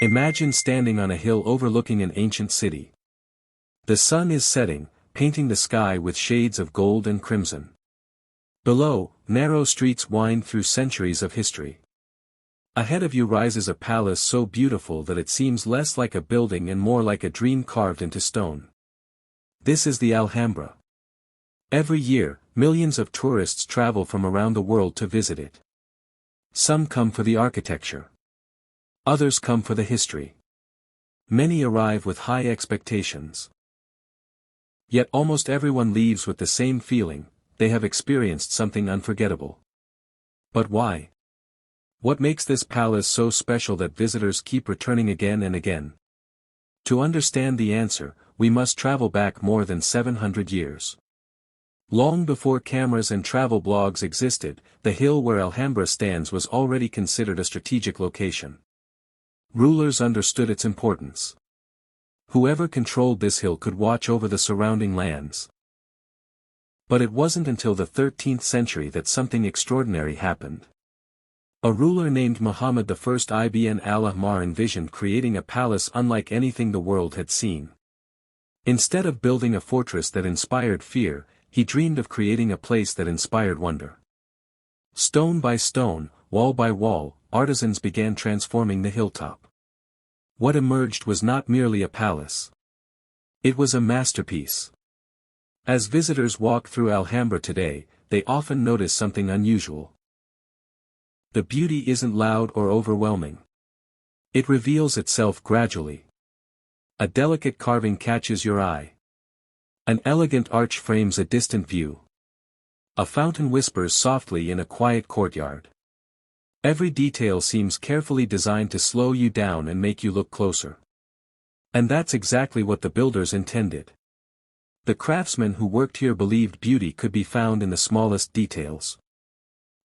Imagine standing on a hill overlooking an ancient city. The sun is setting, painting the sky with shades of gold and crimson. Below, narrow streets wind through centuries of history. Ahead of you rises a palace so beautiful that it seems less like a building and more like a dream carved into stone. This is the Alhambra. Every year, millions of tourists travel from around the world to visit it. Some come for the architecture. Others come for the history. Many arrive with high expectations. Yet almost everyone leaves with the same feeling: they have experienced something unforgettable. But why? What makes this palace so special that visitors keep returning again and again? To understand the answer, we must travel back more than 700 years. Long before cameras and travel blogs existed, the hill where Alhambra stands was already considered a strategic location. Rulers understood its importance. Whoever controlled this hill could watch over the surrounding lands. But it wasn't until the 13th century that something extraordinary happened. A ruler named Muhammad I ibn al-Ahmar envisioned creating a palace unlike anything the world had seen. Instead of building a fortress that inspired fear, he dreamed of creating a place that inspired wonder. Stone by stone, wall by wall, artisans began transforming the hilltop. What emerged was not merely a palace. It was a masterpiece. As visitors walk through Alhambra today, they often notice something unusual. The beauty isn't loud or overwhelming. It reveals itself gradually. A delicate carving catches your eye. An elegant arch frames a distant view. A fountain whispers softly in a quiet courtyard. Every detail seems carefully designed to slow you down and make you look closer. And that's exactly what the builders intended. The craftsmen who worked here believed beauty could be found in the smallest details.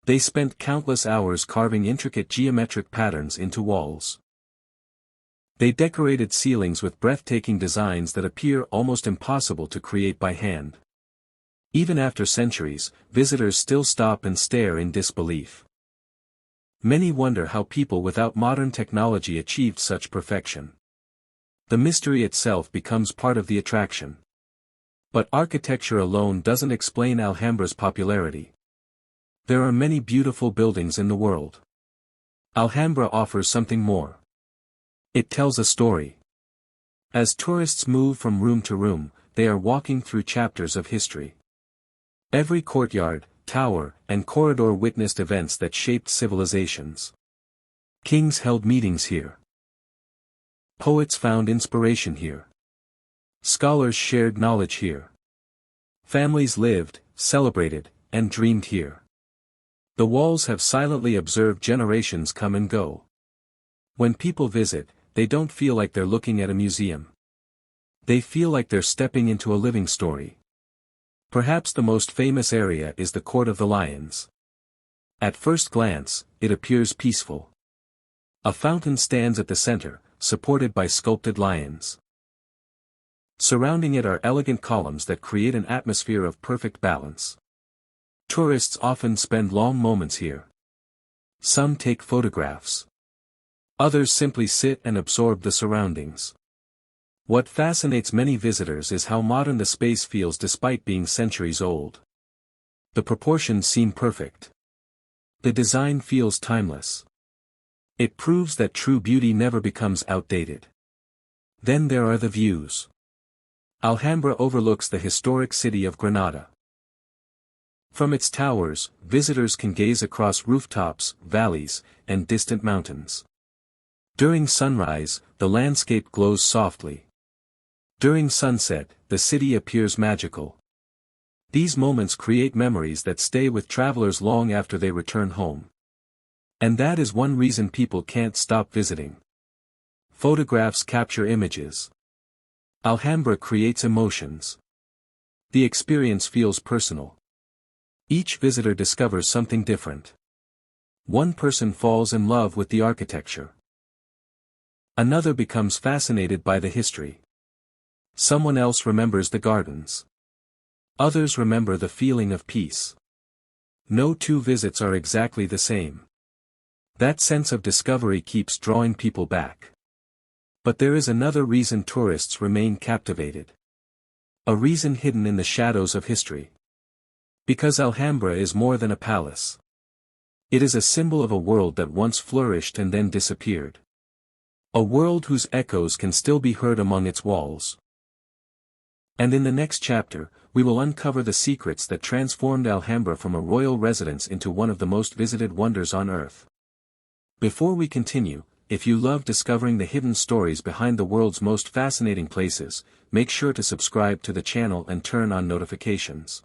They spent countless hours carving intricate geometric patterns into walls. They decorated ceilings with breathtaking designs that appear almost impossible to create by hand. Even after centuries, visitors still stop and stare in disbelief. Many wonder how people without modern technology achieved such perfection. The mystery itself becomes part of the attraction. But architecture alone doesn't explain Alhambra's popularity. There are many beautiful buildings in the world. Alhambra offers something more. It tells a story. As tourists move from room to room, they are walking through chapters of history. Every courtyard, tower, and corridor witnessed events that shaped civilizations. Kings held meetings here. Poets found inspiration here. Scholars shared knowledge here. Families lived, celebrated, and dreamed here. The walls have silently observed generations come and go. When people visit, they don't feel like they're looking at a museum. They feel like they're stepping into a living story. Perhaps the most famous area is the Court of the Lions. At first glance, it appears peaceful. A fountain stands at the center, supported by sculpted lions. Surrounding it are elegant columns that create an atmosphere of perfect balance. Tourists often spend long moments here. Some take photographs. Others simply sit and absorb the surroundings. What fascinates many visitors is how modern the space feels despite being centuries old. The proportions seem perfect. The design feels timeless. It proves that true beauty never becomes outdated. Then there are the views. Alhambra overlooks the historic city of Granada. From its towers, visitors can gaze across rooftops, valleys, and distant mountains. During sunrise, the landscape glows softly. During sunset, the city appears magical. These moments create memories that stay with travelers long after they return home. And that is one reason people can't stop visiting. Photographs capture images. Alhambra creates emotions. The experience feels personal. Each visitor discovers something different. One person falls in love with the architecture. Another becomes fascinated by the history. Someone else remembers the gardens. Others remember the feeling of peace. No two visits are exactly the same. That sense of discovery keeps drawing people back. But there is another reason tourists remain captivated. A reason hidden in the shadows of history. Because Alhambra is more than a palace. It is a symbol of a world that once flourished and then disappeared. A world whose echoes can still be heard among its walls. And in the next chapter, we will uncover the secrets that transformed Alhambra from a royal residence into one of the most visited wonders on earth. Before we continue, if you love discovering the hidden stories behind the world's most fascinating places, make sure to subscribe to the channel and turn on notifications.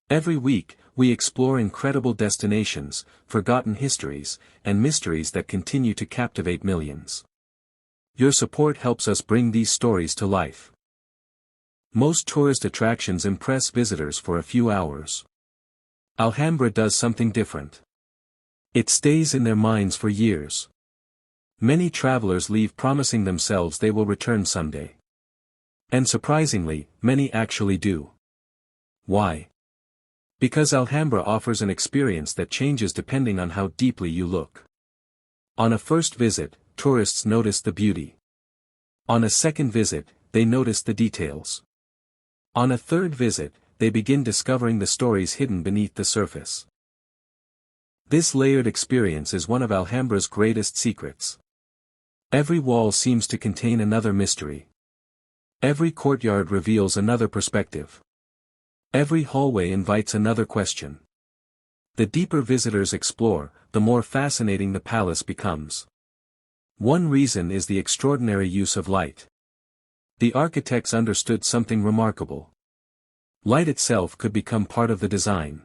Every week, we explore incredible destinations, forgotten histories, and mysteries that continue to captivate millions. Your support helps us bring these stories to life. Most tourist attractions impress visitors for a few hours. Alhambra does something different. It stays in their minds for years. Many travelers leave promising themselves they will return someday. And surprisingly, many actually do. Why? Because Alhambra offers an experience that changes depending on how deeply you look. On a first visit, tourists notice the beauty. On a second visit, they notice the details. On a third visit, they begin discovering the stories hidden beneath the surface. This layered experience is one of Alhambra's greatest secrets. Every wall seems to contain another mystery. Every courtyard reveals another perspective. Every hallway invites another question. The deeper visitors explore, the more fascinating the palace becomes. One reason is the extraordinary use of light. The architects understood something remarkable. Light itself could become part of the design.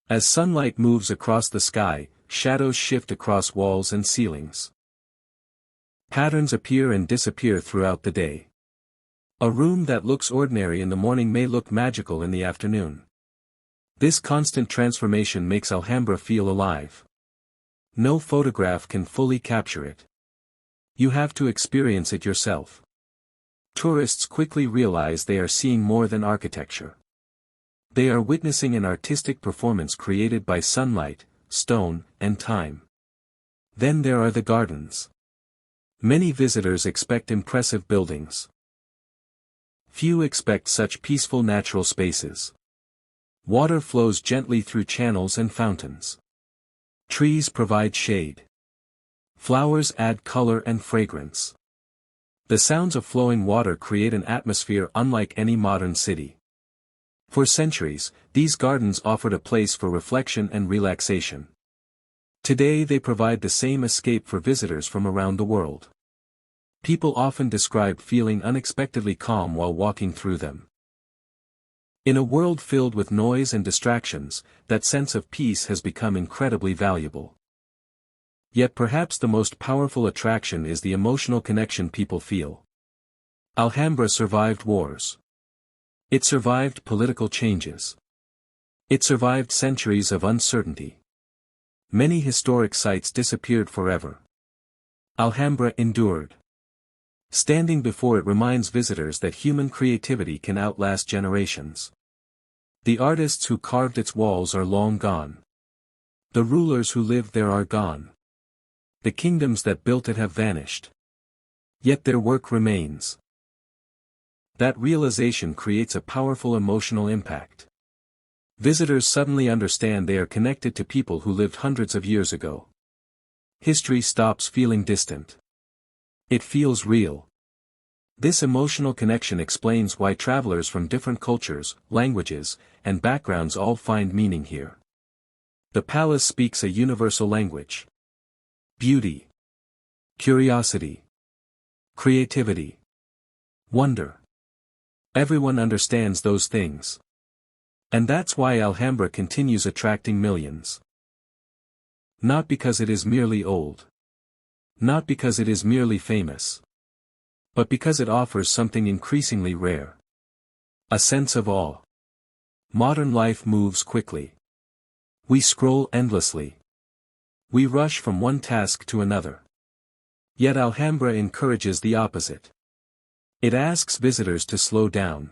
As sunlight moves across the sky, shadows shift across walls and ceilings. Patterns appear and disappear throughout the day. A room that looks ordinary in the morning may look magical in the afternoon. This constant transformation makes Alhambra feel alive. No photograph can fully capture it. You have to experience it yourself. Tourists quickly realize they are seeing more than architecture. They are witnessing an artistic performance created by sunlight, stone, and time. Then there are the gardens. Many visitors expect impressive buildings. Few expect such peaceful natural spaces. Water flows gently through channels and fountains. Trees provide shade. Flowers add color and fragrance. The sounds of flowing water create an atmosphere unlike any modern city. For centuries, these gardens offered a place for reflection and relaxation. Today they provide the same escape for visitors from around the world. People often describe feeling unexpectedly calm while walking through them. In a world filled with noise and distractions, that sense of peace has become incredibly valuable. Yet perhaps the most powerful attraction is the emotional connection people feel. Alhambra survived wars. It survived political changes. It survived centuries of uncertainty. Many historic sites disappeared forever. Alhambra endured. Standing before it reminds visitors that human creativity can outlast generations. The artists who carved its walls are long gone. The rulers who lived there are gone. The kingdoms that built it have vanished. Yet their work remains. That realization creates a powerful emotional impact. Visitors suddenly understand they are connected to people who lived hundreds of years ago. History stops feeling distant. It feels real. This emotional connection explains why travelers from different cultures, languages, and backgrounds all find meaning here. The palace speaks a universal language. Beauty. Curiosity. Creativity. Wonder. Everyone understands those things. And that's why Alhambra continues attracting millions. Not because it is merely old. Not because it is merely famous. But because it offers something increasingly rare. A sense of awe. Modern life moves quickly. We scroll endlessly. We rush from one task to another. Yet Alhambra encourages the opposite. It asks visitors to slow down.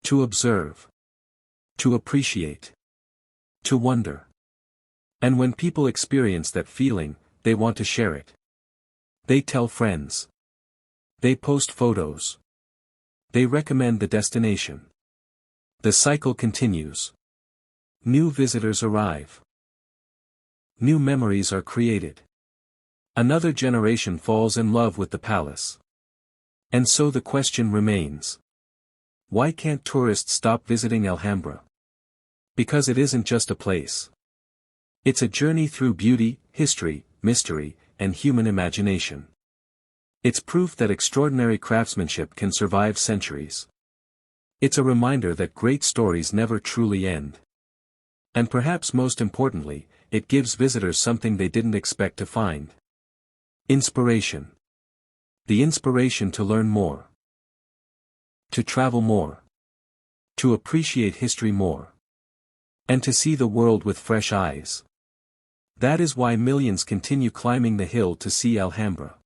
To observe. To appreciate. To wonder. And when people experience that feeling, they want to share it. They tell friends. They post photos. They recommend the destination. The cycle continues. New visitors arrive. New memories are created. Another generation falls in love with the palace. And so the question remains. Why can't tourists stop visiting Alhambra? Because it isn't just a place. It's a journey through beauty, history, mystery, and human imagination. It's proof that extraordinary craftsmanship can survive centuries. It's a reminder that great stories never truly end. And perhaps most importantly, it gives visitors something they didn't expect to find. Inspiration. The inspiration to learn more. To travel more. To appreciate history more. And to see the world with fresh eyes. That is why millions continue climbing the hill to see Alhambra.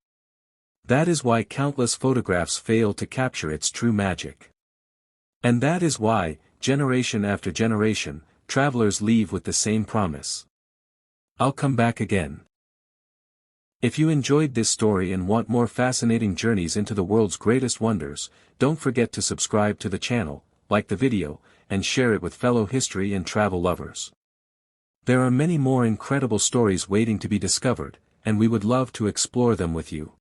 That is why countless photographs fail to capture its true magic. And that is why, generation after generation, travelers leave with the same promise. I'll come back again. If you enjoyed this story and want more fascinating journeys into the world's greatest wonders, don't forget to subscribe to the channel, like the video, and share it with fellow history and travel lovers. There are many more incredible stories waiting to be discovered, and we would love to explore them with you.